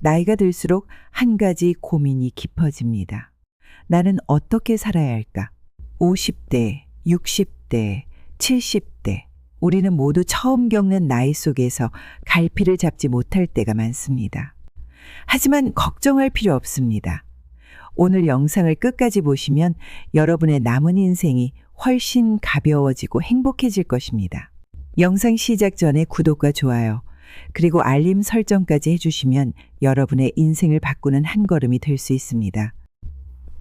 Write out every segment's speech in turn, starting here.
나이가 들수록 한 가지 고민이 깊어집니다. 나는 어떻게 살아야 할까? 50대, 60대, 70대. 우리는 모두 처음 겪는 나이 속에서 갈피를 잡지 못할 때가 많습니다. 하지만 걱정할 필요 없습니다. 오늘 영상을 끝까지 보시면 여러분의 남은 인생이 훨씬 가벼워지고 행복해질 것입니다. 영상 시작 전에 구독과 좋아요, 그리고 알림 설정까지 해주시면 여러분의 인생을 바꾸는 한 걸음이 될 수 있습니다.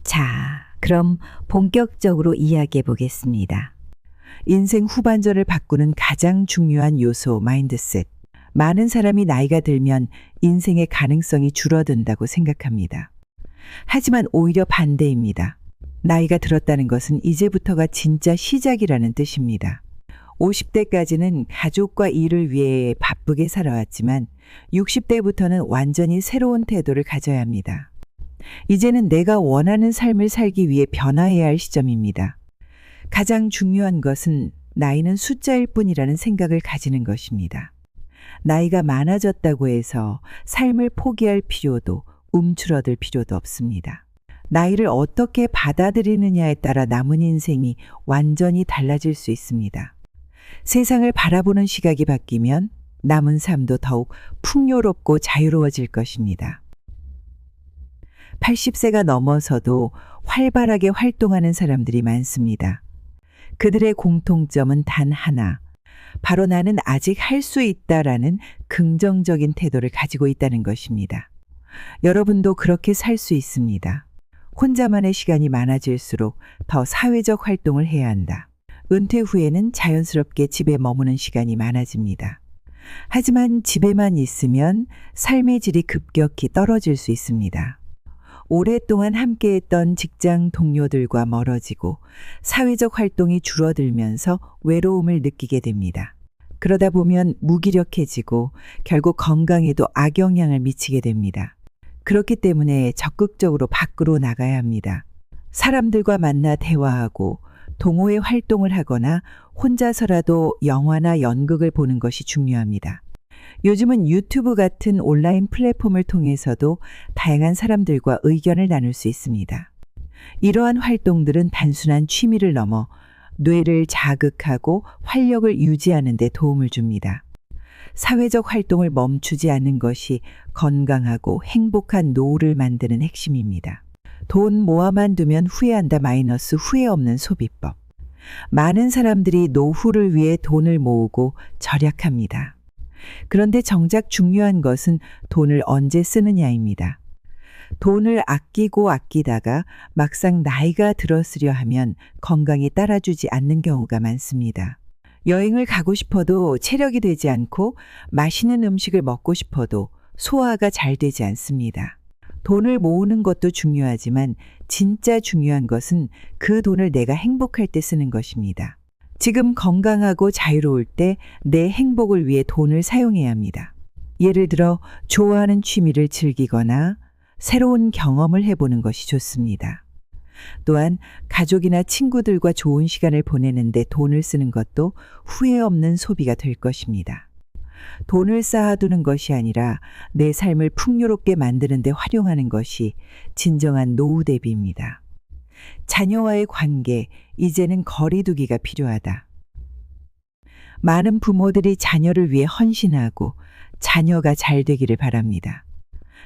자, 그럼 본격적으로 이야기해 보겠습니다. 인생 후반전을 바꾸는 가장 중요한 요소, 마인드셋. 많은 사람이 나이가 들면 인생의 가능성이 줄어든다고 생각합니다. 하지만 오히려 반대입니다. 나이가 들었다는 것은 이제부터가 진짜 시작이라는 뜻입니다. 50대까지는 가족과 일을 위해 바쁘게 살아왔지만 60대부터는 완전히 새로운 태도를 가져야 합니다. 이제는 내가 원하는 삶을 살기 위해 변화해야 할 시점입니다. 가장 중요한 것은 나이는 숫자일 뿐이라는 생각을 가지는 것입니다. 나이가 많아졌다고 해서 삶을 포기할 필요도 움츠러들 필요도 없습니다. 나이를 어떻게 받아들이느냐에 따라 남은 인생이 완전히 달라질 수 있습니다. 세상을 바라보는 시각이 바뀌면 남은 삶도 더욱 풍요롭고 자유로워질 것입니다. 80세가 넘어서도 활발하게 활동하는 사람들이 많습니다. 그들의 공통점은 단 하나, 바로 나는 아직 할 수 있다라는 긍정적인 태도를 가지고 있다는 것입니다. 여러분도 그렇게 살 수 있습니다. 혼자만의 시간이 많아질수록 더 사회적 활동을 해야 한다. 은퇴 후에는 자연스럽게 집에 머무는 시간이 많아집니다. 하지만 집에만 있으면 삶의 질이 급격히 떨어질 수 있습니다. 오랫동안 함께했던 직장 동료들과 멀어지고 사회적 활동이 줄어들면서 외로움을 느끼게 됩니다. 그러다 보면 무기력해지고 결국 건강에도 악영향을 미치게 됩니다. 그렇기 때문에 적극적으로 밖으로 나가야 합니다. 사람들과 만나 대화하고 동호회 활동을 하거나 혼자서라도 영화나 연극을 보는 것이 중요합니다. 요즘은 유튜브 같은 온라인 플랫폼을 통해서도 다양한 사람들과 의견을 나눌 수 있습니다. 이러한 활동들은 단순한 취미를 넘어 뇌를 자극하고 활력을 유지하는 데 도움을 줍니다. 사회적 활동을 멈추지 않는 것이 건강하고 행복한 노후를 만드는 핵심입니다. 돈 모아만 두면 후회한다 마이너스 후회 없는 소비법. 많은 사람들이 노후를 위해 돈을 모으고 절약합니다. 그런데 정작 중요한 것은 돈을 언제 쓰느냐입니다. 돈을 아끼고 아끼다가 막상 나이가 들었으려 하면 건강이 따라주지 않는 경우가 많습니다. 여행을 가고 싶어도 체력이 되지 않고 맛있는 음식을 먹고 싶어도 소화가 잘 되지 않습니다. 돈을 모으는 것도 중요하지만 진짜 중요한 것은 그 돈을 내가 행복할 때 쓰는 것입니다. 지금 건강하고 자유로울 때 내 행복을 위해 돈을 사용해야 합니다. 예를 들어 좋아하는 취미를 즐기거나 새로운 경험을 해보는 것이 좋습니다. 또한 가족이나 친구들과 좋은 시간을 보내는데 돈을 쓰는 것도 후회 없는 소비가 될 것입니다. 돈을 쌓아두는 것이 아니라 내 삶을 풍요롭게 만드는 데 활용하는 것이 진정한 노후 대비입니다. 자녀와의 관계, 이제는 거리두기가 필요하다. 많은 부모들이 자녀를 위해 헌신하고 자녀가 잘 되기를 바랍니다.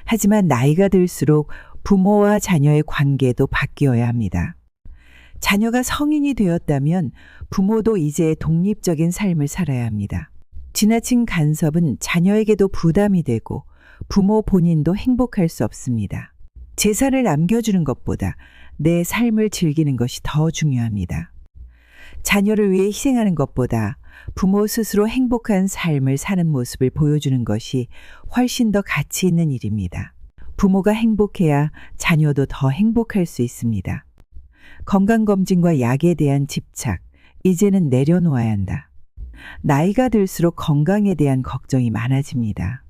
하지만 나이가 들수록 부모와 자녀의 관계도 바뀌어야 합니다. 자녀가 성인이 되었다면 부모도 이제 독립적인 삶을 살아야 합니다. 지나친 간섭은 자녀에게도 부담이 되고 부모 본인도 행복할 수 없습니다. 재산을 남겨주는 것보다 내 삶을 즐기는 것이 더 중요합니다. 자녀를 위해 희생하는 것보다 부모 스스로 행복한 삶을 사는 모습을 보여주는 것이 훨씬 더 가치 있는 일입니다. 부모가 행복해야 자녀도 더 행복할 수 있습니다. 건강검진과 약에 대한 집착, 이제는 내려놓아야 한다. 나이가 들수록 건강에 대한 걱정이 많아집니다.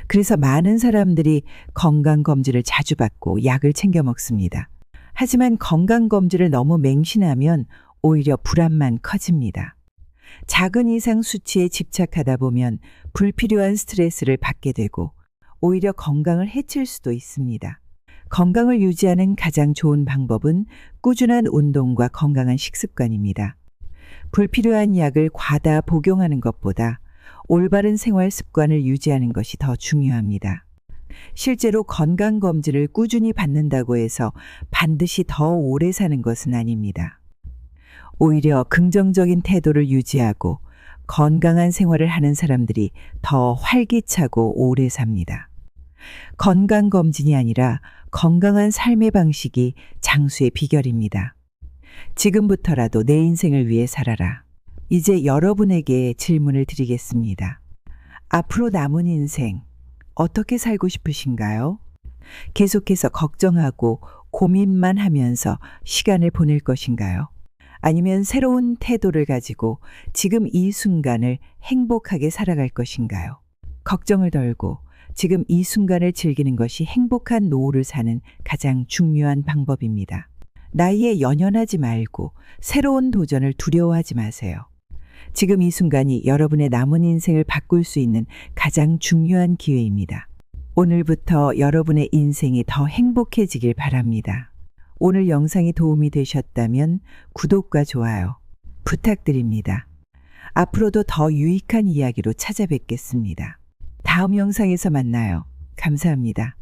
그래서 많은 사람들이 건강검진을 자주 받고 약을 챙겨 먹습니다. 하지만 건강검진을 너무 맹신하면 오히려 불안만 커집니다. 작은 이상 수치에 집착하다 보면 불필요한 스트레스를 받게 되고 오히려 건강을 해칠 수도 있습니다. 건강을 유지하는 가장 좋은 방법은 꾸준한 운동과 건강한 식습관입니다. 불필요한 약을 과다 복용하는 것보다 올바른 생활 습관을 유지하는 것이 더 중요합니다. 실제로 건강검진을 꾸준히 받는다고 해서 반드시 더 오래 사는 것은 아닙니다. 오히려 긍정적인 태도를 유지하고 건강한 생활을 하는 사람들이 더 활기차고 오래 삽니다. 건강검진이 아니라 건강한 삶의 방식이 장수의 비결입니다. 지금부터라도 내 인생을 위해 살아라. 이제 여러분에게 질문을 드리겠습니다. 앞으로 남은 인생 어떻게 살고 싶으신가요? 계속해서 걱정하고 고민만 하면서 시간을 보낼 것인가요? 아니면 새로운 태도를 가지고 지금 이 순간을 행복하게 살아갈 것인가요? 걱정을 덜고 지금 이 순간을 즐기는 것이 행복한 노후를 사는 가장 중요한 방법입니다. 나이에 연연하지 말고 새로운 도전을 두려워하지 마세요. 지금 이 순간이 여러분의 남은 인생을 바꿀 수 있는 가장 중요한 기회입니다. 오늘부터 여러분의 인생이 더 행복해지길 바랍니다. 오늘 영상이 도움이 되셨다면 구독과 좋아요 부탁드립니다. 앞으로도 더 유익한 이야기로 찾아뵙겠습니다. 다음 영상에서 만나요. 감사합니다.